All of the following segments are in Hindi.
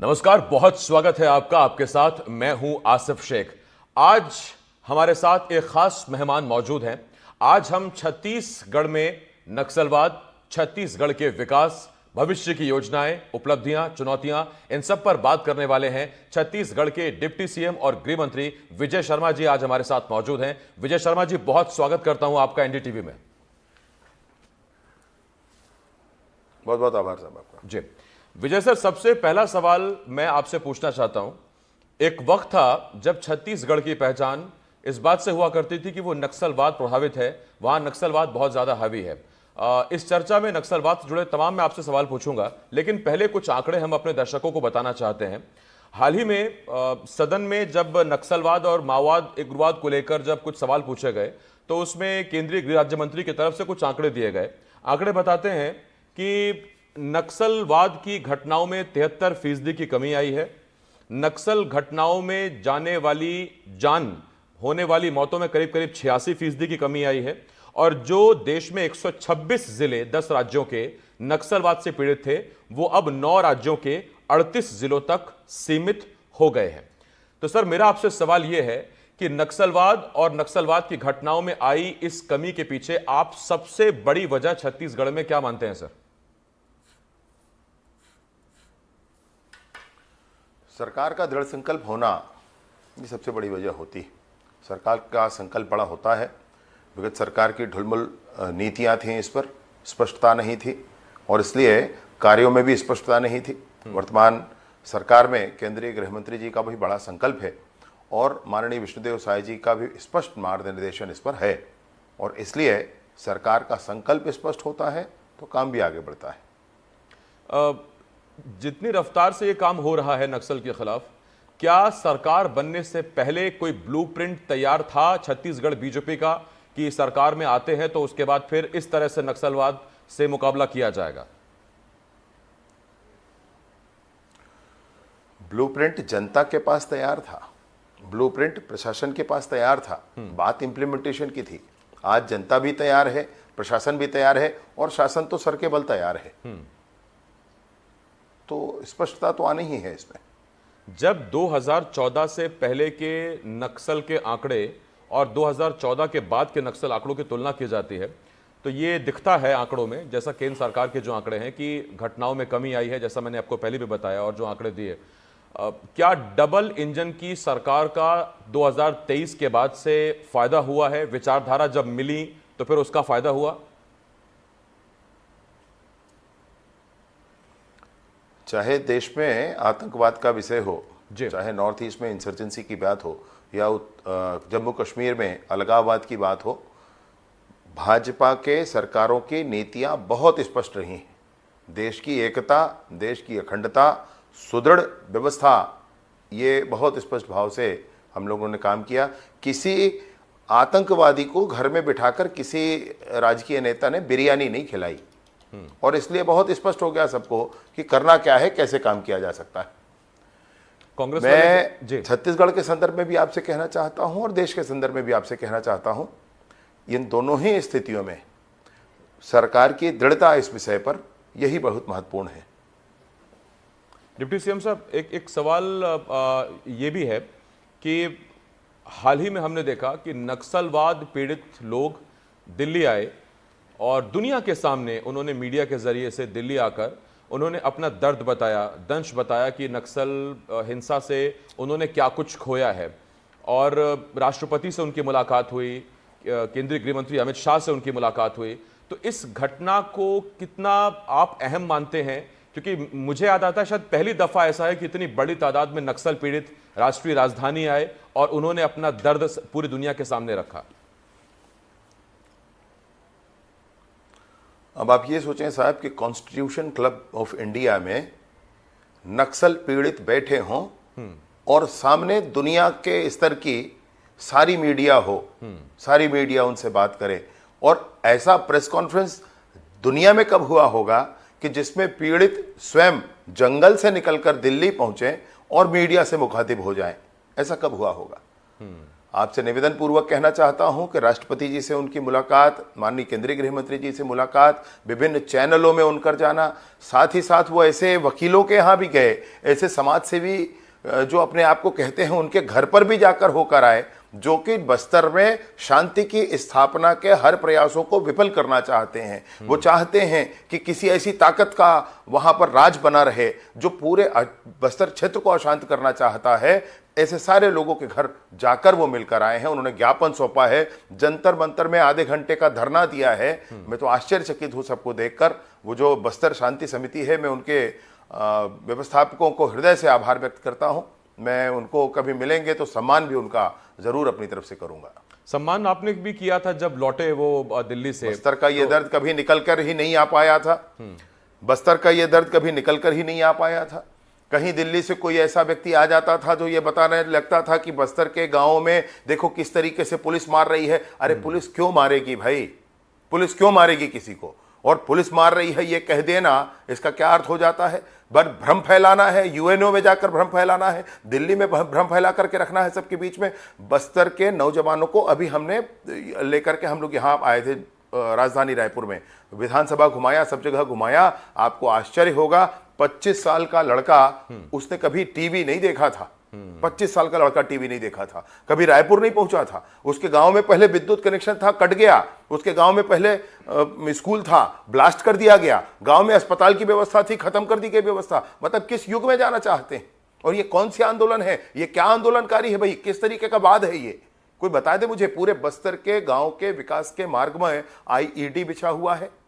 नमस्कार, बहुत स्वागत है आपका। आपके साथ मैं हूं आसिफ शेख। आज हमारे साथ एक खास मेहमान मौजूद हैं। आज हम छत्तीसगढ़ में नक्सलवाद, छत्तीसगढ़ के विकास, भविष्य की योजनाएं, उपलब्धियां, चुनौतियां, इन सब पर बात करने वाले हैं। छत्तीसगढ़ के डिप्टी सीएम और गृह मंत्री विजय शर्मा जी आज हमारे साथ मौजूद हैं। विजय शर्मा जी, बहुत स्वागत करता हूं आपका एनडीटीवी में। बहुत बहुत आभार साहब आपका। जी विजय सर, सबसे पहला सवाल मैं आपसे पूछना चाहता हूं। एक वक्त था जब छत्तीसगढ़ की पहचान इस बात से हुआ करती थी कि वो नक्सलवाद प्रभावित है, वहां नक्सलवाद बहुत ज्यादा हावी है। इस चर्चा में नक्सलवाद से जुड़े तमाम मैं आपसे सवाल पूछूंगा, लेकिन पहले कुछ आंकड़े हम अपने दर्शकों को बताना चाहते हैं। हाल ही में सदन में जब नक्सलवाद और माओवाद उग्रवाद को लेकर जब कुछ सवाल पूछे गए, तो उसमें केंद्रीय गृह राज्य मंत्री की तरफ से कुछ आंकड़े दिए गए। आंकड़े बताते हैं कि नक्सलवाद की घटनाओं में 73% की कमी आई है। नक्सल घटनाओं में जान होने वाली मौतों में करीब करीब 86% की कमी आई है। और जो देश में 126 जिले 10 राज्यों के नक्सलवाद से पीड़ित थे, वो अब 9 राज्यों के 38 जिलों तक सीमित हो गए हैं। तो सर, मेरा आपसे सवाल यह है कि नक्सलवाद और नक्सलवाद की घटनाओं में आई इस कमी के पीछे आप सबसे बड़ी वजह छत्तीसगढ़ में क्या मानते हैं सर? सरकार का दृढ़ संकल्प होना ये सबसे बड़ी वजह होती है। सरकार का संकल्प बड़ा होता है। विगत सरकार की ढुलमुल नीतियां थीं, इस पर स्पष्टता नहीं थी और इसलिए कार्यों में भी स्पष्टता नहीं थी। वर्तमान सरकार में केंद्रीय गृह मंत्री जी का भी बड़ा संकल्प है और माननीय विष्णुदेव साय जी का भी स्पष्ट मार्गनिर्देशन इस पर है और इसलिए सरकार का संकल्प स्पष्ट होता है तो काम भी आगे बढ़ता है। जितनी रफ्तार से यह काम हो रहा है नक्सल के खिलाफ, क्या सरकार बनने से पहले कोई ब्लूप्रिंट तैयार था छत्तीसगढ़ बीजेपी का कि सरकार में आते हैं तो उसके बाद फिर इस तरह से नक्सलवाद से मुकाबला किया जाएगा? ब्लूप्रिंट जनता के पास तैयार था, ब्लूप्रिंट प्रशासन के पास तैयार था। बात इंप्लीमेंटेशन की थी। आज जनता भी तैयार है, प्रशासन भी तैयार है और शासन तो सर के बल तैयार है। तो स्पष्टता तो आनी ही है इसमें। जब 2014 से पहले के नक्सल के आंकड़े और 2014 के बाद के नक्सल आंकड़ों की तुलना की जाती है, तो ये दिखता है आंकड़ों में, जैसा केंद्र सरकार के जो आंकड़े हैं, कि घटनाओं में कमी आई है, जैसा मैंने आपको पहले भी बताया और जो आंकड़े दिए। क्या डबल इंजन की सरकार का 2023 के बाद से फायदा हुआ है? विचारधारा जब मिली तो फिर उसका फायदा हुआ? चाहे देश में आतंकवाद का विषय हो, जी, चाहे नॉर्थ ईस्ट में इंसर्जेंसी की बात हो या जम्मू कश्मीर में अलगाववाद की बात हो, भाजपा के सरकारों की नीतियां बहुत स्पष्ट रही हैं। देश की एकता, देश की अखंडता, सुदृढ़ व्यवस्था, ये बहुत स्पष्ट भाव से हम लोगों ने काम किया। किसी आतंकवादी को घर में बिठाकर किसी राजकीय नेता ने बिरयानी नहीं खिलाई और इसलिए बहुत स्पष्ट हो गया सबको कि करना क्या है, कैसे काम किया जा सकता है। कांग्रेस मैं छत्तीसगढ़ के संदर्भ में भी आपसे कहना चाहता हूं और देश के संदर्भ में भी आपसे कहना चाहता हूं, इन दोनों ही स्थितियों में सरकार की दृढ़ता इस विषय पर यही बहुत महत्वपूर्ण है। डिप्टी सीएम साहब, एक सवाल ये भी है कि हाल ही में हमने देखा कि नक्सलवाद पीड़ित लोग दिल्ली आए और दुनिया के सामने उन्होंने मीडिया के जरिए से दिल्ली आकर उन्होंने अपना दर्द बताया, दंश बताया कि नक्सल हिंसा से उन्होंने क्या कुछ खोया है। और राष्ट्रपति से उनकी मुलाकात हुई, केंद्रीय गृह मंत्री अमित शाह से उनकी मुलाकात हुई। तो इस घटना को कितना आप अहम मानते हैं? क्योंकि मुझे याद आता है शायद पहली दफा ऐसा है कि इतनी बड़ी तादाद में नक्सल पीड़ित राष्ट्रीय राजधानी आए और उन्होंने अपना दर्द पूरी दुनिया के सामने रखा। अब आप ये सोचें साहब कि कॉन्स्टिट्यूशन क्लब ऑफ इंडिया में नक्सल पीड़ित बैठे हों और सामने दुनिया के स्तर की सारी मीडिया हो, सारी मीडिया उनसे बात करे। और ऐसा प्रेस कॉन्फ्रेंस दुनिया में कब हुआ होगा कि जिसमें पीड़ित स्वयं जंगल से निकलकर दिल्ली पहुंचे और मीडिया से मुखातिब हो जाएं? ऐसा कब हुआ होगा? आपसे निवेदन पूर्वक कहना चाहता हूं कि राष्ट्रपति जी से उनकी मुलाकात, माननीय केंद्रीय गृह मंत्री जी से मुलाकात, विभिन्न चैनलों में उनकर जाना, साथ ही साथ वो ऐसे वकीलों के यहाँ भी गए, ऐसे समाज सेवी जो अपने आप को कहते हैं उनके घर पर भी जाकर होकर आए, जो कि बस्तर में शांति की स्थापना के हर प्रयासों को विफल करना चाहते हैं। वो चाहते हैं कि किसी ऐसी ताकत का वहां पर राज बना रहे जो पूरे बस्तर क्षेत्र को अशांत करना चाहता है। ऐसे सारे लोगों के घर जाकर वो मिलकर आए हैं, उन्होंने ज्ञापन सौंपा है, जंतर मंतर में आधे घंटे का धरना दिया है। मैं तो आश्चर्यचकित हूं सबको देखकर। वो जो बस्तर शांति समिति है, मैं उनके व्यवस्थापकों को हृदय से आभार व्यक्त करता हूं। मैं उनको कभी मिलेंगे तो सम्मान भी उनका जरूर अपनी तरफ से करूंगा। सम्मान आपने भी किया था जब लौटे वो दिल्ली से। बस्तर का ये दर्द कभी निकल कर ही नहीं आ पाया था। बस्तर का ये दर्द कभी निकल कर ही नहीं आ पाया था। कहीं दिल्ली से कोई ऐसा व्यक्ति आ जाता था जो ये बताने लगता था कि बस्तर के गांवों में देखो किस तरीके से पुलिस मार रही है। अरे पुलिस क्यों मारेगी भाई? पुलिस क्यों मारेगी किसी को? और पुलिस मार रही है ये कह देना, इसका क्या अर्थ हो जाता है? बस भ्रम फैलाना है, यूएनओ में जाकर भ्रम फैलाना है, दिल्ली में भ्रम फैला करके रखना है सबके बीच में। बस्तर के नौजवानों को अभी हमने लेकर के हम लोग यहाँ आए थे राजधानी रायपुर में, विधानसभा घुमाया, सब जगह घुमाया। आपको आश्चर्य होगा, 25 साल का लड़का, उसने कभी टीवी नहीं देखा था। 25 साल का लड़का टीवी नहीं देखा था, कभी रायपुर नहीं पहुंचा था। उसके गांव में पहले विद्युत कनेक्शन था, कट गया। उसके गांव में पहले स्कूल था, ब्लास्ट कर दिया गया। गांव में अस्पताल की व्यवस्था थी, खत्म कर दी गई व्यवस्था। मतलब किस युग में जाना चाहते हैं? और ये कौन सी आंदोलन है? ये क्या आंदोलनकारी है भाई? किस तरीके का वाद है ये? कोई बता दे मुझे। पूरे बस्तर के गांव के विकास के मार्ग में आईईडी बिछा हुआ है।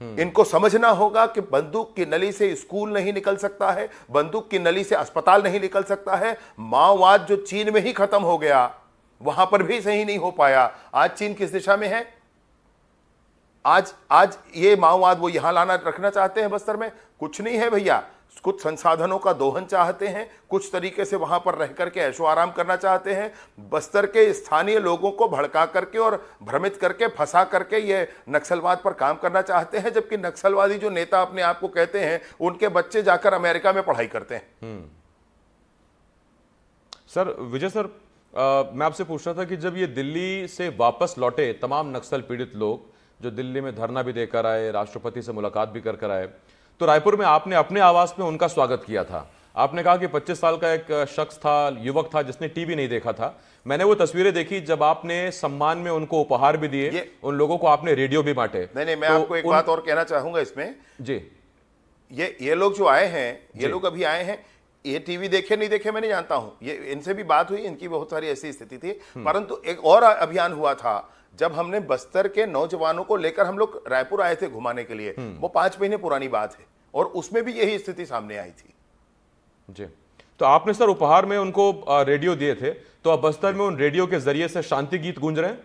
इनको समझना होगा कि बंदूक की नली से स्कूल नहीं निकल सकता है, बंदूक की नली से अस्पताल नहीं निकल सकता है। माओवाद जो चीन में ही खत्म हो गया, वहां पर भी सही नहीं हो पाया। आज चीन किस दिशा में है? आज ये माओवाद वो यहां लाना रखना चाहते हैं बस्तर में? कुछ नहीं है भैया। कुछ संसाधनों का दोहन चाहते हैं, कुछ तरीके से वहां पर रह करके ऐशो आराम करना चाहते हैं। बस्तर के स्थानीय लोगों को भड़का करके और भ्रमित करके, फंसा करके ये नक्सलवाद पर काम करना चाहते हैं। जबकि नक्सलवादी जो नेता अपने आप को कहते हैं, उनके बच्चे जाकर अमेरिका में पढ़ाई करते हैं। सर विजय सर, मैं आपसे पूछ रहा था कि जब ये दिल्ली से वापस लौटे तमाम नक्सल पीड़ित लोग जो दिल्ली में धरना भी देकर आए, राष्ट्रपति से मुलाकात भी कर आए, तो रायपुर में आपने अपने आवास में उनका स्वागत किया था। आपने कहा कि 25 साल का एक शख्स था, युवक था, जिसने टीवी नहीं देखा था। मैंने वो तस्वीरें देखी जब आपने सम्मान में उनको उपहार भी दिए, उन लोगों को आपने रेडियो भी बांटे। नहीं, मैं आपको एक बात और कहना चाहूंगा इसमें जी। ये लोग जो आए हैं, ये लोग अभी आए हैं, ये टीवी देखे नहीं देखे मैं नहीं जानता हूं। ये इनसे भी बात हुई, इनकी बहुत सारी ऐसी स्थिति थी। परंतु एक और अभियान हुआ था जब हमने बस्तर के नौजवानों को लेकर हम लोग रायपुर आए थे घुमाने के लिए। वो 5 महीने पुरानी बात है और उसमें भी यही स्थिति सामने आई थी जी। तो आपने सर उपहार में उनको रेडियो दिए थे, तो अब बस्तर में उन रेडियो के जरिए से शांति गीत गूंज रहे हैं।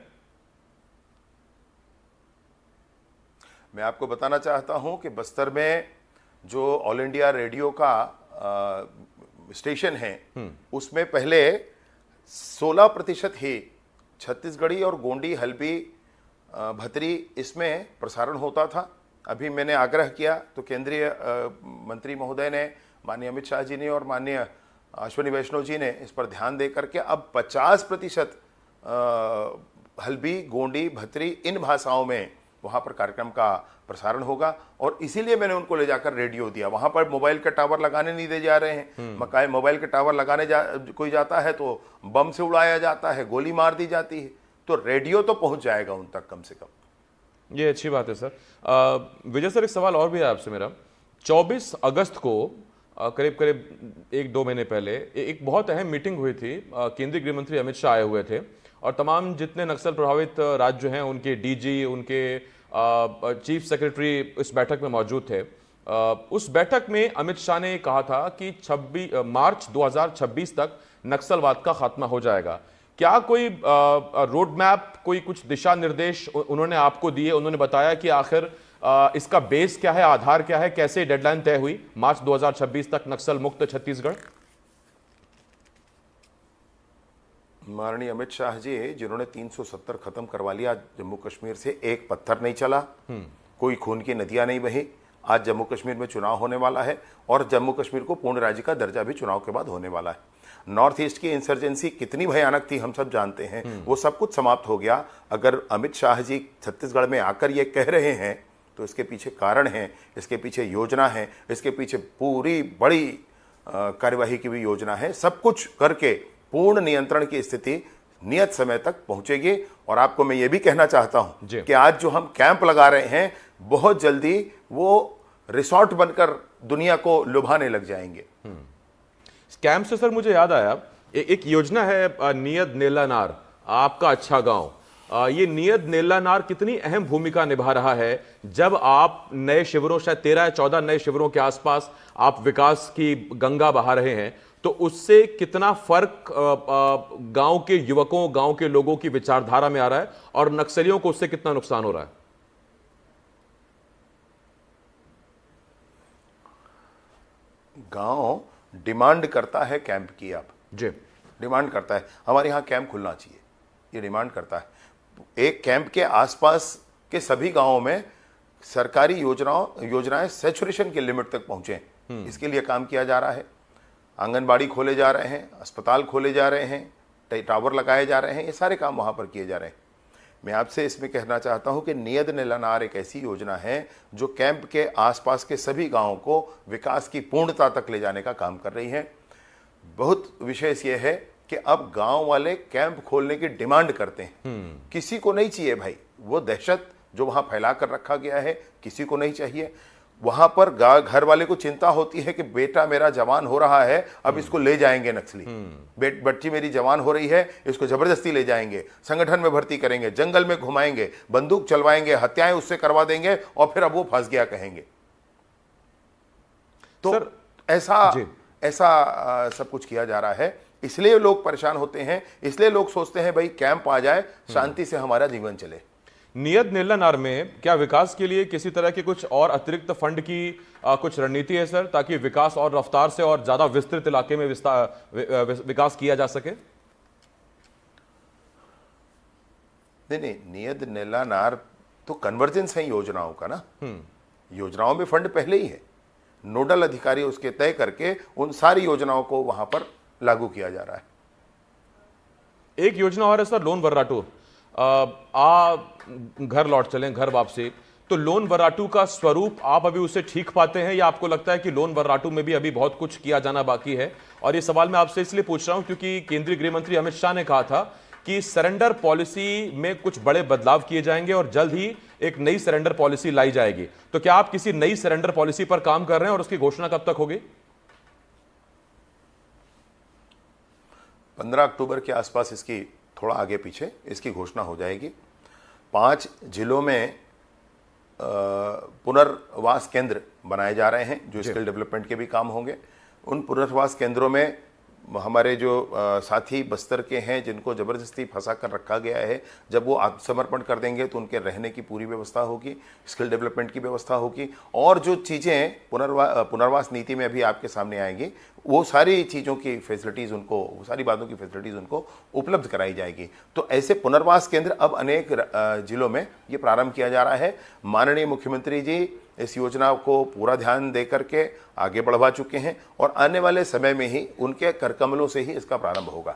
मैं आपको बताना चाहता हूं कि बस्तर में जो ऑल इंडिया रेडियो का स्टेशन है, उसमें पहले 16% ही छत्तीसगढ़ी और गोंडी, हल्बी, भतरी इसमें प्रसारण होता था। अभी मैंने आग्रह किया तो केंद्रीय मंत्री महोदय ने, माननीय अमित शाह जी ने और माननीय अश्विनी वैष्णव जी ने इस पर ध्यान दे करके अब 50% हल्बी, गोंडी, भतरी इन भाषाओं में वहाँ पर कार्यक्रम का प्रसारण होगा। और इसीलिए मैंने उनको ले जाकर रेडियो दिया। वहाँ पर मोबाइल के टावर लगाने नहीं दे जा रहे हैं। मोबाइल के टावर लगाने कोई जाता है तो बम से उड़ाया जाता है, गोली मार दी जाती है। तो रेडियो तो पहुँच जाएगा उन तक कम से कम। ये अच्छी बात है सर। विजय सर, एक सवाल और भी है आपसे मेरा। 24 अगस्त को करीब करीब 1-2 महीने पहले एक बहुत अहम मीटिंग हुई थी। केंद्रीय गृह मंत्री अमित शाह आए हुए थे और तमाम जितने नक्सल प्रभावित राज्य हैं उनके डीजी, उनके चीफ सेक्रेटरी इस बैठक में मौजूद थे। उस बैठक में अमित शाह ने कहा था कि मार्च 2026 तक नक्सलवाद का खात्मा हो जाएगा। क्या कोई रोड मैप, कोई कुछ दिशा निर्देश उन्होंने आपको दिए? उन्होंने बताया कि आखिर इसका बेस क्या है, आधार क्या है, कैसे डेडलाइन तय हुई मार्च 2026 तक नक्सल मुक्त छत्तीसगढ़? माननीय अमित शाह जी, जिन्होंने 370 खत्म करवा लिया जम्मू कश्मीर से, एक पत्थर नहीं चला, कोई खून की नदियां नहीं बही। आज जम्मू कश्मीर में चुनाव होने वाला है और जम्मू कश्मीर को पूर्ण राज्य का दर्जा भी चुनाव के बाद होने वाला है। नॉर्थ ईस्ट की इंसर्जेंसी कितनी भयानक थी हम सब जानते हैं, वो सब कुछ समाप्त हो गया। अगर अमित शाह जी छत्तीसगढ़ में आकर ये कह रहे हैं तो इसके पीछे कारण है, इसके पीछे योजना है, इसके पीछे पूरी बड़ी कार्यवाही की भी योजना है। सब कुछ करके पूर्ण नियंत्रण की स्थिति नियत समय तक पहुंचेगी। और आपको मैं ये भी कहना चाहता हूं कि आज जो हम कैंप लगा रहे हैं बहुत जल्दी वो रिसोर्ट बनकर दुनिया को लुभाने लग जाएंगे। कैंप से सर मुझे याद आया एक योजना है नियत नेलानार आपका अच्छा गांव। ये नियत नेलानार कितनी अहम भूमिका निभा रहा है जब आप नए शिविरों, शायद 13 या 14 नए शिविरों के आसपास आप विकास की गंगा बहा रहे हैं, तो उससे कितना फर्क गांव के युवकों, गांव के लोगों की विचारधारा में आ रहा है और नक्सलियों को उससे कितना नुकसान हो रहा है? गांव डिमांड करता है कैंप की, आप जी डिमांड करता है हमारे यहाँ कैंप खुलना चाहिए, ये डिमांड करता है। एक कैंप के आसपास के सभी गांवों में सरकारी योजनाएं सैचुरेशन के लिमिट तक पहुंचे, इसके लिए काम किया जा रहा है। आंगनबाड़ी खोले जा रहे हैं, अस्पताल खोले जा रहे हैं, टावर लगाए जा रहे हैं, ये सारे काम वहां पर किए जा रहे हैं। मैं आपसे इसमें कहना चाहता हूं कि नियत नेलानार एक ऐसी योजना है जो कैंप के आसपास के सभी गांवों को विकास की पूर्णता तक ले जाने का काम कर रही है। बहुत विशेष ये है कि अब गांव वाले कैंप खोलने की डिमांड करते हैं। किसी को नहीं चाहिए भाई वो दहशत जो वहां फैला कर रखा गया है, किसी को नहीं चाहिए। वहां पर घर वाले को चिंता होती है कि बेटा मेरा जवान हो रहा है, अब इसको ले जाएंगे नक्सली, बच्ची मेरी जवान हो रही है, इसको जबरदस्ती ले जाएंगे, संगठन में भर्ती करेंगे, जंगल में घुमाएंगे, बंदूक चलवाएंगे, हत्याएं उससे करवा देंगे और फिर अब वो फंस गया कहेंगे। तो सर, ऐसा सब कुछ किया जा रहा है, इसलिए लोग परेशान होते हैं, इसलिए लोग सोचते हैं भाई कैंप आ जाए, शांति से हमारा जीवन चले। नियत नेलानार में क्या विकास के लिए किसी तरह के कुछ और अतिरिक्त फंड की कुछ रणनीति है सर, ताकि विकास और रफ्तार से और ज्यादा विस्तृत इलाके में विकास किया जा सके? नहीं, नियत नेलानार तो कन्वर्जेंस है योजनाओं का ना, योजनाओं में फंड पहले ही है, नोडल अधिकारी उसके तय करके उन सारी योजनाओं को वहां पर लागू किया जा रहा है। एक योजना और है सर, लोन वर्राटू। घर लौट चलें, घर वापसी, तो लोन वर्राटू का स्वरूप आप अभी उसे ठीक पाते हैं या आपको लगता है कि लोन वर्राटू में भी अभी बहुत कुछ किया जाना बाकी है? और ये सवाल मैं आपसे इसलिए पूछ रहा हूं क्योंकि केंद्रीय गृह मंत्री अमित शाह ने कहा था कि सरेंडर पॉलिसी में कुछ बड़े बदलाव किए जाएंगे और जल्द ही एक नई सरेंडर पॉलिसी लाई जाएगी। तो क्या आप किसी नई सरेंडर पॉलिसी पर काम कर रहे हैं और उसकी घोषणा कब तक होगी? 15 अक्टूबर के आसपास इसकी थोड़ा आगे पीछे इसकी घोषणा हो जाएगी। 5 जिलों में पुनर्वास केंद्र बनाए जा रहे हैं जो स्किल डेवलपमेंट के भी काम होंगे। उन पुनर्वास केंद्रों में हमारे जो साथी बस्तर के हैं जिनको ज़बरदस्ती फंसा कर रखा गया है, जब वो आत्मसमर्पण कर देंगे तो उनके रहने की पूरी व्यवस्था होगी, स्किल डेवलपमेंट की व्यवस्था होगी और जो चीज़ें पुनर्वास नीति में अभी आपके सामने आएंगी वो सारी चीज़ों की फैसिलिटीज़ उनको, वो सारी बातों की फैसिलिटीज़ उनको उपलब्ध कराई जाएगी। तो ऐसे पुनर्वास केंद्र अब अनेक जिलों में ये प्रारंभ किया जा रहा है। माननीय मुख्यमंत्री जी इस योजना को पूरा ध्यान दे करके आगे बढ़वा चुके हैं और आने वाले समय में ही उनके करकमलों से ही इसका प्रारंभ होगा।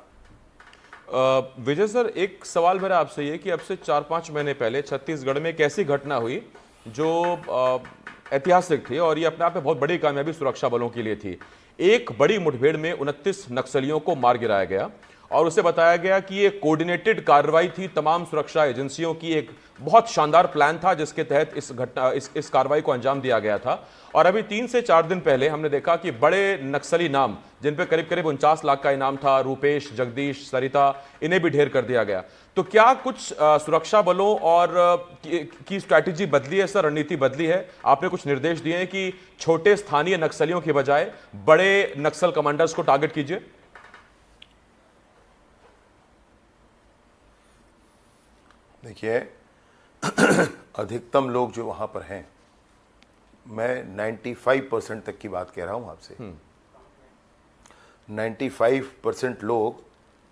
विजय सर, एक सवाल मेरा आपसे ये कि अब से 4-5 महीने पहले छत्तीसगढ़ में एक ऐसी घटना हुई जो ऐतिहासिक थी और ये अपने आप में बहुत बड़ी कामयाबी सुरक्षा बलों के लिए थी। एक बड़ी मुठभेड़ में 29 नक्सलियों को मार गिराया गया और उसे बताया गया कि ये कोऑर्डिनेटेड कार्रवाई थी तमाम सुरक्षा एजेंसियों की, एक बहुत शानदार प्लान था जिसके तहत इस कार्रवाई को अंजाम दिया गया था। और अभी 3 से 4 दिन पहले हमने देखा कि बड़े नक्सली नाम जिन पे करीब करीब 49 लाख का इनाम था, रूपेश, जगदीश, सरिता, इन्हें भी ढेर कर दिया गया। तो क्या कुछ सुरक्षा बलों और की स्ट्रैटेजी बदली है सर, रणनीति बदली है? आपने कुछ निर्देश दिए हैं कि छोटे स्थानीय नक्सलियों के बजाय बड़े नक्सल कमांडर्स को टारगेट कीजिए? देखिए, अधिकतम लोग जो वहां पर हैं, मैं 95% तक की बात कह रहा हूं आपसे, 95% लोग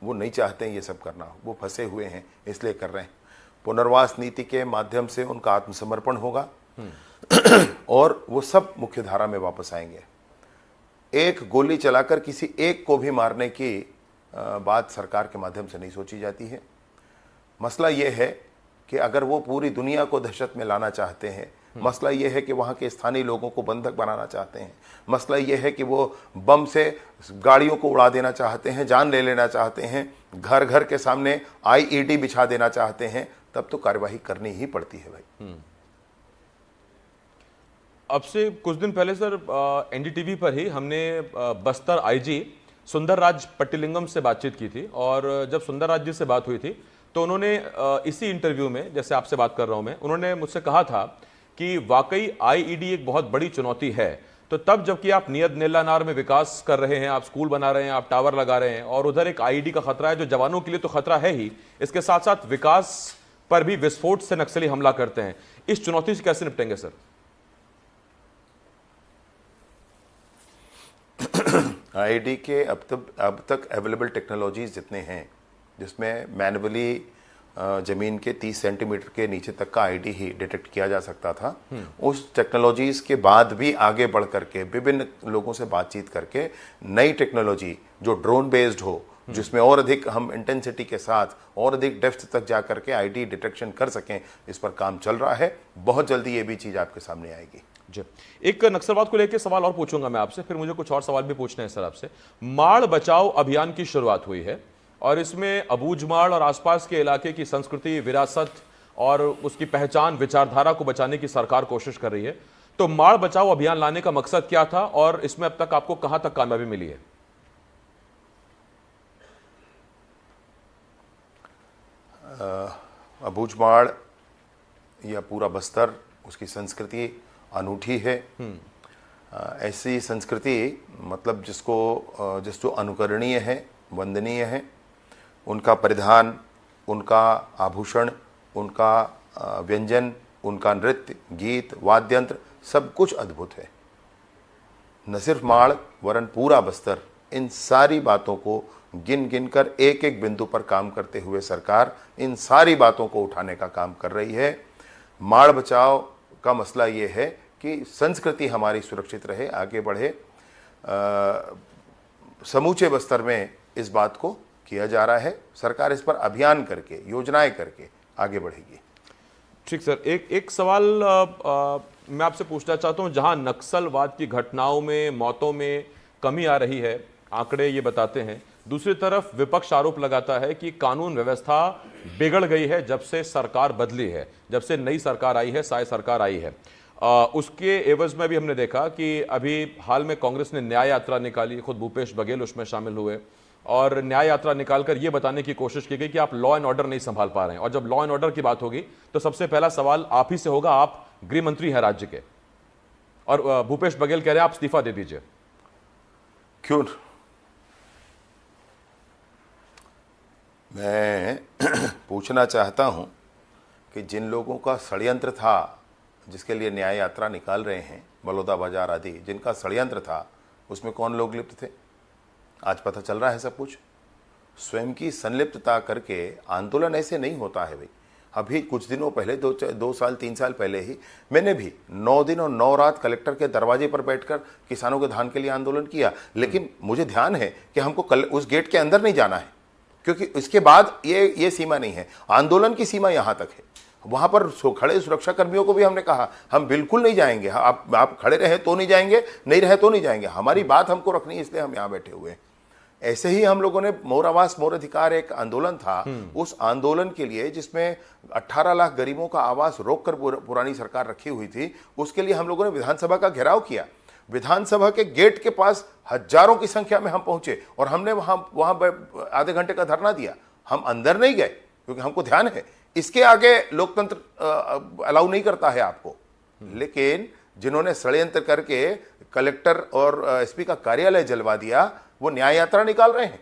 वो नहीं चाहते हैं ये सब करना, वो फंसे हुए हैं इसलिए कर रहे हैं। पुनर्वास नीति के माध्यम से उनका आत्मसमर्पण होगा और वो सब मुख्य धारा में वापस आएंगे। एक गोली चलाकर किसी एक को भी मारने की बात सरकार के माध्यम से नहीं सोची जाती है। मसला ये है कि अगर वो पूरी दुनिया को दहशत में लाना चाहते हैं, मसला ये है कि वहाँ के स्थानीय लोगों को बंधक बनाना चाहते हैं, मसला ये है कि वो बम से गाड़ियों को उड़ा देना चाहते हैं, जान ले लेना चाहते हैं, घर घर के सामने आईईडी बिछा देना चाहते हैं, तब तो कार्यवाही करनी ही पड़ती है भाई। अब से कुछ दिन पहले सर एनडीटीवी पर ही हमने बस्तर आईजी सुंदरराज पट्टिलिंगम से बातचीत की थी, और जब सुंदरराज जी से बात हुई थी तो उन्होंने इसी इंटरव्यू में, जैसे आपसे बात कर रहा हूं मैं, उन्होंने मुझसे कहा था कि वाकई आईईडी एक बहुत बड़ी चुनौती है। तो तब जबकि आप नियत नेलानार में विकास कर रहे हैं, आप स्कूल बना रहे हैं, आप टावर लगा रहे हैं, और उधर एक आईईडी का खतरा है जो जवानों के लिए तो खतरा है ही, इसके साथ साथ विकास पर भी विस्फोट से नक्सली हमला करते हैं। इस चुनौती से कैसे निपटेंगे सर? आईडी के अब तक अवेलेबल टेक्नोलॉजीज जितने हैं, जिसमें मैनुअली ज़मीन के 30 सेंटीमीटर के नीचे तक का आईडी ही डिटेक्ट किया जा सकता था, उस टेक्नोलॉजीज़ के बाद भी आगे बढ़ करके विभिन्न लोगों से बातचीत करके नई टेक्नोलॉजी जो ड्रोन बेस्ड हो, जिसमें और अधिक हम इंटेंसिटी के साथ और अधिक डेप्थ तक जा करके आईडी डिटेक्शन कर सकें, इस पर काम चल रहा है। बहुत जल्दी ये भी चीज़ आपके सामने आएगी जी। एक नक्सलवाद को लेकर सवाल और पूछूंगा मैं आपसे, फिर मुझे कुछ और सवाल भी पूछने हैं सर आपसे। माड़ बचाओ अभियान की शुरुआत हुई है, और इसमें अबूझमाड़ और आसपास के इलाके की संस्कृति, विरासत और उसकी पहचान, विचारधारा को बचाने की सरकार कोशिश कर रही है। तो माड़ बचाओ अभियान लाने का मकसद क्या था, और इसमें अब तक आपको कहां तक कामयाबी मिली है? अबूझमाड़ या पूरा बस्तर, उसकी संस्कृति अनूठी है। ऐसी संस्कृति मतलब जो अनुकरणीय है, वंदनीय है। उनका परिधान, उनका आभूषण, उनका व्यंजन, उनका नृत्य, गीत, वाद्यंत्र, सब कुछ अद्भुत है। न सिर्फ माड़ वरन पूरा बस्तर, इन सारी बातों को गिन गिन कर एक एक बिंदु पर काम करते हुए सरकार इन सारी बातों को उठाने का काम कर रही है। माड़ बचाओ का मसला ये है कि संस्कृति हमारी सुरक्षित रहे, आगे बढ़े। समूचे बस्तर में इस बात को किया जा रहा है। सरकार इस पर अभियान करके, योजनाएं करके आगे बढ़ेगी। ठीक सर, एक सवाल मैं आपसे पूछना चाहता हूं। जहां नक्सलवाद की घटनाओं में, मौतों में कमी आ रही है, आंकड़े ये बताते हैं, दूसरी तरफ विपक्ष आरोप लगाता है कि कानून व्यवस्था बिगड़ गई है जब से सरकार बदली है, जब से नई सरकार आई है, साय सरकार आई है। उसके एवज में भी हमने देखा कि अभी हाल में कांग्रेस ने न्याय यात्रा निकाली, खुद भूपेश बघेल उसमें शामिल हुए, और न्याय यात्रा निकालकर यह बताने की कोशिश की गई कि आप लॉ एंड ऑर्डर नहीं संभाल पा रहे हैं। और जब लॉ एंड ऑर्डर की बात होगी तो सबसे पहला सवाल आप ही से होगा, आप गृह मंत्री हैं राज्य के, और भूपेश बघेल कह रहे हैं आप इस्तीफा दे दीजिए। क्यों? मैं पूछना चाहता हूं कि जिन लोगों का षड्यंत्र था, जिसके लिए न्याय यात्रा निकाल रहे हैं, बलौदा बाजार आदि, जिनका षड्यंत्र था, उसमें कौन लोग लिप्त थे? आज पता चल रहा है सब कुछ। स्वयं की संलिप्तता करके आंदोलन ऐसे नहीं होता है भाई। अभी कुछ दिनों पहले, 2 साल 3 साल पहले ही मैंने भी 9 दिन और 9 रात कलेक्टर के दरवाजे पर बैठकर किसानों के धान के लिए आंदोलन किया। लेकिन मुझे ध्यान है कि हमको उस गेट के अंदर नहीं जाना है, क्योंकि इसके बाद ये सीमा नहीं है। आंदोलन की सीमा यहाँ तक है। वहाँ पर खड़े सुरक्षा कर्मियों को भी हमने कहा हम बिल्कुल नहीं जाएंगे, आप खड़े रहे तो नहीं जाएंगे, नहीं रहे तो नहीं जाएंगे, हमारी बात हमको रखनी है, इसलिए हम यहाँ बैठे हुए हैं। ऐसे ही हम लोगों ने मोर आवास मोर अधिकार एक आंदोलन था, उस आंदोलन के लिए जिसमें 18 लाख गरीबों का आवास रोककर पुरानी सरकार रखी हुई थी, उसके लिए हम लोगों ने विधानसभा का घेराव किया। विधानसभा के गेट के पास हजारों की संख्या में हम पहुंचे और हमने वहां आधे घंटे का धरना दिया। हम अंदर नहीं गए क्योंकि हमको ध्यान है इसके आगे लोकतंत्र अलाउ नहीं करता है आपको। लेकिन जिन्होंने षड्यंत्र करके कलेक्टर और एसपी का कार्यालय जलवा दिया, वो न्याय यात्रा निकाल रहे हैं।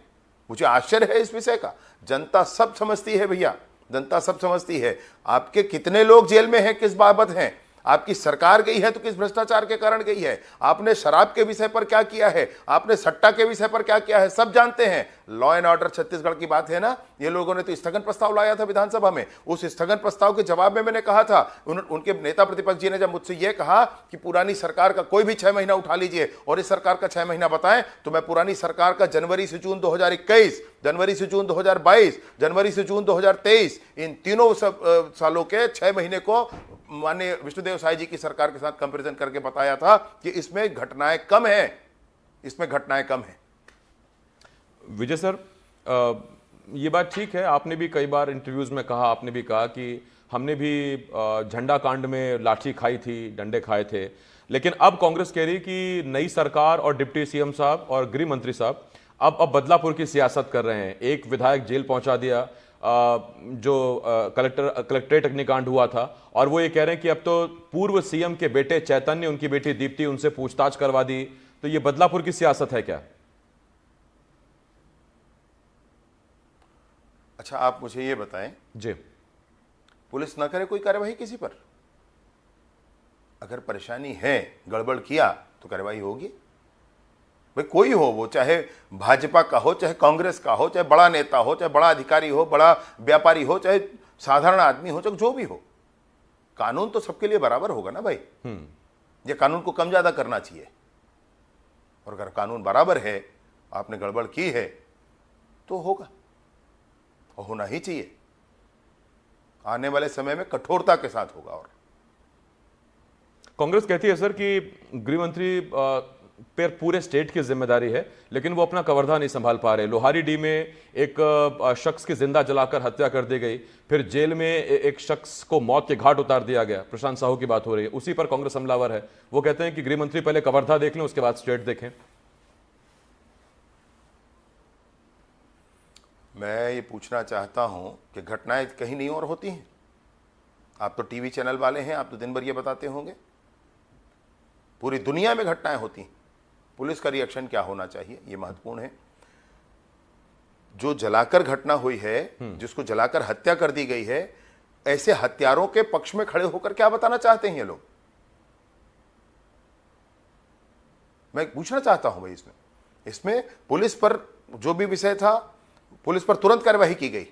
मुझे आश्चर्य है इस विषय का। जनता सब समझती है भैया, जनता सब समझती है। आपके कितने लोग जेल में हैं, किस बाबत हैं, आपकी सरकार गई है तो किस भ्रष्टाचार के कारण गई है, आपने शराब के विषय पर क्या किया है, आपने सट्टा के विषय पर क्या किया है, सब जानते हैं। लॉ एंड ऑर्डर छत्तीसगढ़ की बात है ना, ये लोगों ने तो स्थगन प्रस्ताव लाया था विधानसभा में। उस स्थगन प्रस्ताव के जवाब में मैंने कहा था, उनके नेता प्रतिपक्ष जी ने जब मुझसे यह कहा कि पुरानी सरकार का कोई भी 6 महीना उठा लीजिए और इस सरकार का 6 महीना बताएं, तो मैं पुरानी सरकार का जनवरी से जून 2021, जनवरी से जून 2022, जनवरी से जून 2023, इन तीनों सालों के 6 महीने को माननीय विष्णुदेव साय जी की सरकार के साथ कंपैरिजन करके बताया था कि इसमें घटनाएं कम है, इसमें घटनाएं कम है। विजय सर, ये बात ठीक है, आपने भी कई बार इंटरव्यूज में कहा, आपने भी कहा कि हमने भी झंडा कांड में लाठी खाई थी, डंडे खाए थे, लेकिन अब कांग्रेस कह रही कि नई सरकार और डिप्टी सीएम साहब और गृह मंत्री साहब अब बदलापुर की सियासत कर रहे हैं। एक विधायक जेल पहुंचा दिया, जो कलेक्ट्रेट अग्निकांड हुआ था, और वो ये कह रहे हैं कि अब तो पूर्व सीएम के बेटे चैतन्य, उनकी बेटी दीप्ति, उनसे पूछताछ करवा दी। तो ये बदलापुर की सियासत है क्या? अच्छा, आप मुझे ये बताएं जी, पुलिस ना करे कोई कार्रवाई किसी पर? अगर परेशानी है, गड़बड़ किया तो कार्रवाई होगी। भाई कोई हो, वो चाहे भाजपा का हो, चाहे कांग्रेस का हो, चाहे बड़ा नेता हो, चाहे बड़ा अधिकारी हो, बड़ा व्यापारी हो, चाहे साधारण आदमी हो, चाहे जो भी हो, कानून तो सबके लिए बराबर होगा ना भाई। ये कानून को कम ज्यादा करना चाहिए, और अगर कानून बराबर है, आपने गड़बड़ की है तो होगा, और होना ही चाहिए। आने वाले समय में कठोरता के साथ होगा। और कांग्रेस कहती है सर कि गृह मंत्री पर पूरे स्टेट की जिम्मेदारी है, लेकिन वो अपना कवर्धा नहीं संभाल पा रहे। लोहारीडीह में एक शख्स की जिंदा जलाकर हत्या कर दी गई, फिर जेल में एक शख्स को मौत के घाट उतार दिया गया। प्रशांत साहू की बात हो रही है, उसी पर कांग्रेस हमलावर है। वो कहते हैं कि गृह मंत्री पहले कवर्धा देख लें, उसके बाद स्टेट देखें। मैं ये पूछना चाहता हूं कि घटनाएं कहीं नहीं और होती हैं? आप तो टीवी चैनल वाले हैं, आप तो दिन भर ये बताते होंगे। पूरी दुनिया में घटनाएं होती हैं। पुलिस का रिएक्शन क्या होना चाहिए, ये महत्वपूर्ण है। जो जलाकर घटना हुई है, जिसको जलाकर हत्या कर दी गई है, ऐसे हत्यारों के पक्ष में खड़े होकर क्या बताना चाहते हैं ये लोग? मैं पूछना चाहता हूं भाई, इसमें पुलिस पर जो भी विषय था, पुलिस पर तुरंत कार्रवाई की गई।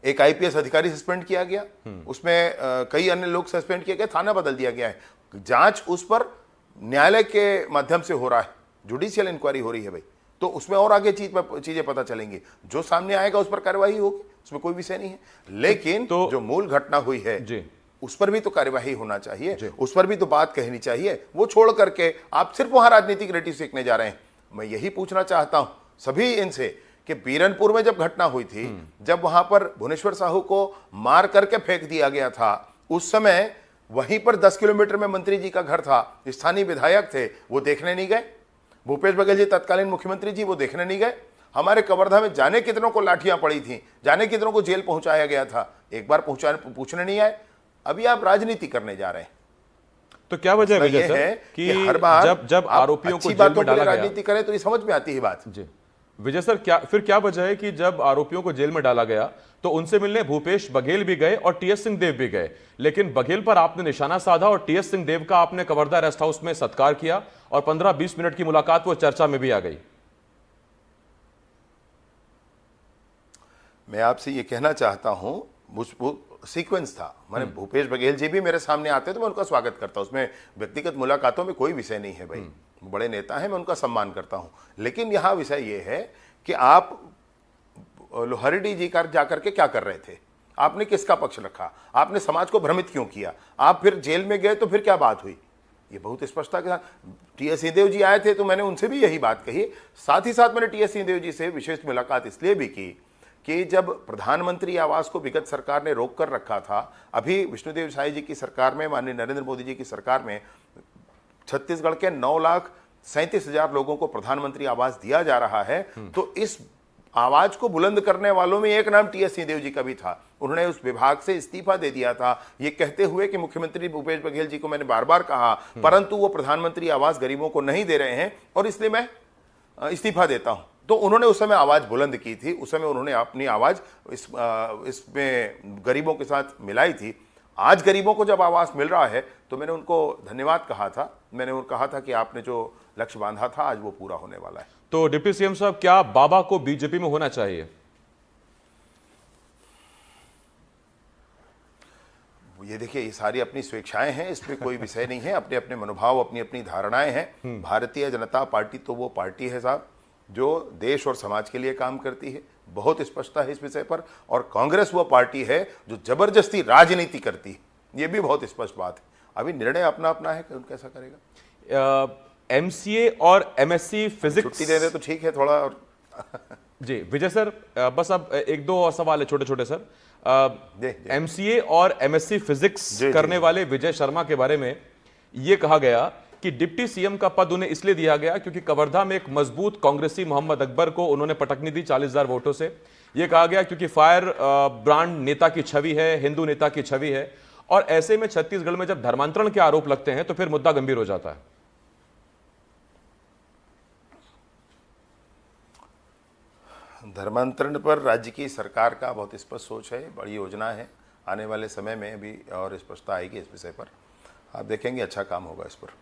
एक आईपीएस अधिकारी सस्पेंड किया गया, उसमें कई अन्य लोग सस्पेंड किए गए, थाना बदल दिया गया है। जांच उस पर न्यायालय के माध्यम से हो रहा है, जुडिशियल इंक्वायरी हो रही है भाई, तो उसमें और आगे चीजें पता चलेंगी। जो सामने आएगा उस पर कार्रवाई होगी, उसमें कोई विषय नहीं है। लेकिन तो जो मूल घटना हुई है जी, उस पर भी तो कार्यवाही होना चाहिए, उस पर भी तो बात कहनी चाहिए। वो छोड़ करके आप सिर्फ वहां राजनीतिक रेटी सीखने जा रहे हैं। मैं यही पूछना चाहता हूं सभी इनसे कि बीरनपुर में जब घटना हुई थी, जब वहां पर भुवनेश्वर साहू को मार करके फेंक दिया गया था, उस समय वहीं पर 10 किलोमीटर में मंत्री जी का घर था, स्थानीय विधायक थे, वो देखने नहीं गए। भूपेश बघेल जी तत्कालीन मुख्यमंत्री जी, वो देखने नहीं गए। हमारे कवर्धा में जाने कितनों को लाठियां पड़ी थी, जाने कितनों को जेल पहुंचाया गया था, एक बार पूछने नहीं आए। अभी आप राजनीति करने जा रहे हैं। तो क्या वजह है कि हर बार जब आरोपियों को जेल में डाला गया, राजनीति करें तो ये समझ में आती है बात जी। विजय सर, क्या वजह है कि जब आरोपियों को जेल में डाला गया तो उनसे मिलने भूपेश बघेल भी गए और टीएस सिंहदेव भी गए, लेकिन बघेल पर आपने निशाना साधा और टीएस सिंहदेव का आपने कवर्धा रेस्ट हाउस में सत्कार किया और 15-20 मिनट की मुलाकात वो चर्चा में भी आ गई। मैं आपसे ये कहना चाहता हूं, वो सीक्वेंस था। मैंने भूपेश बघेल जी भी मेरे सामने आते तो मैं उनका स्वागत करता, उसमें व्यक्तिगत मुलाकातों में कोई विषय नहीं है भाई, बड़े नेता हैं, मैं उनका सम्मान करता हूं। लेकिन यहां विषय यह है कि आप लोहारीडीह जी जाकर के क्या कर रहे थे? आपने किसका पक्ष रखा? आपने समाज को भ्रमित क्यों किया? आप फिर जेल में गए तो फिर क्या बात हुई? ये बहुत स्पष्टता के साथ टीएस सिंहदेव जी आए थे तो मैंने उनसे भी यही बात कही। साथ ही साथ मैंने टीएस सिंहदेव जी से विशेष मुलाकात इसलिए भी की कि जब प्रधानमंत्री आवास को विगत सरकार ने रोक कर रखा था, अभी विष्णुदेव साय जी की सरकार में, माननीय नरेंद्र मोदी जी की सरकार में छत्तीसगढ़ के 9,37,000 लोगों को प्रधानमंत्री आवास दिया जा रहा है। तो इस आवाज को बुलंद करने वालों में एक नाम टीएस सिंहदेव जी का भी था। उन्होंने उस विभाग से इस्तीफा दे दिया था, ये कहते हुए कि मुख्यमंत्री भूपेश बघेल जी को मैंने बार बार कहा, परंतु वो प्रधानमंत्री आवास गरीबों को नहीं दे रहे हैं और इसलिए मैं इस्तीफा देता हूं। तो उन्होंने उस समय आवाज बुलंद की थी, उस समय उन्होंने अपनी आवाज इसमें गरीबों के साथ मिलाई थी। आज गरीबों को जब आवास मिल रहा है तो मैंने उनको धन्यवाद कहा था। मैंने उनको कहा था कि आपने जो लक्ष्य बांधा था आज वो पूरा होने वाला है। तो डिप्टी सीएम साहब, क्या बाबा को बीजेपी में होना चाहिए? ये देखिए, ये सारी अपनी स्वेच्छाएं हैं, इसमें कोई विषय नहीं है। अपने अपने मनोभाव, अपनी अपनी धारणाएं हैं। भारतीय जनता पार्टी तो वो पार्टी है साहब जो देश और समाज के लिए काम करती है, बहुत स्पष्टता है इस विषय पर। और कांग्रेस वो पार्टी है जो जबरदस्ती राजनीति करती है, ये भी बहुत स्पष्ट बात है। अभी निर्णय अपना अपना है कि कैसा करेगा। एमसीए और एमएससी फिजिक्स छुट्टी दे दे तो ठीक है थोड़ा। और जी विजय सर, बस अब एक दो और सवाल है छोटे छोटे सर। जी। एमसीए और एमएससी फिजिक्स जी, करने जी। वाले विजय शर्मा के बारे में यह कहा गया कि डिप्टी सीएम का पद उन्हें इसलिए दिया गया क्योंकि कवर्धा में एक मजबूत कांग्रेसी मोहम्मद अकबर को उन्होंने पटकनी दी 40,000 वोटों से। यह कहा गया क्योंकि फायर ब्रांड नेता की छवि है, हिंदू नेता की छवि है, और ऐसे में छत्तीसगढ़ में जब धर्मांतरण के आरोप लगते हैं तो फिर मुद्दा गंभीर हो जाता है। धर्मांतरण पर राज्य की सरकार का बहुत स्पष्ट सोच है, बड़ी योजना है। आने वाले समय में भी और स्पष्टता आएगी इस विषय पर। आप देखेंगे अच्छा काम होगा इस पर।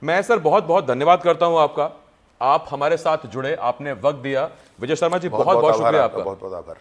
मैं सर बहुत बहुत धन्यवाद करता हूं आपका, आप हमारे साथ जुड़े, आपने वक्त दिया। विजय शर्मा जी बहुत बहुत शुक्रिया आपका। बहुत बहुत आभार।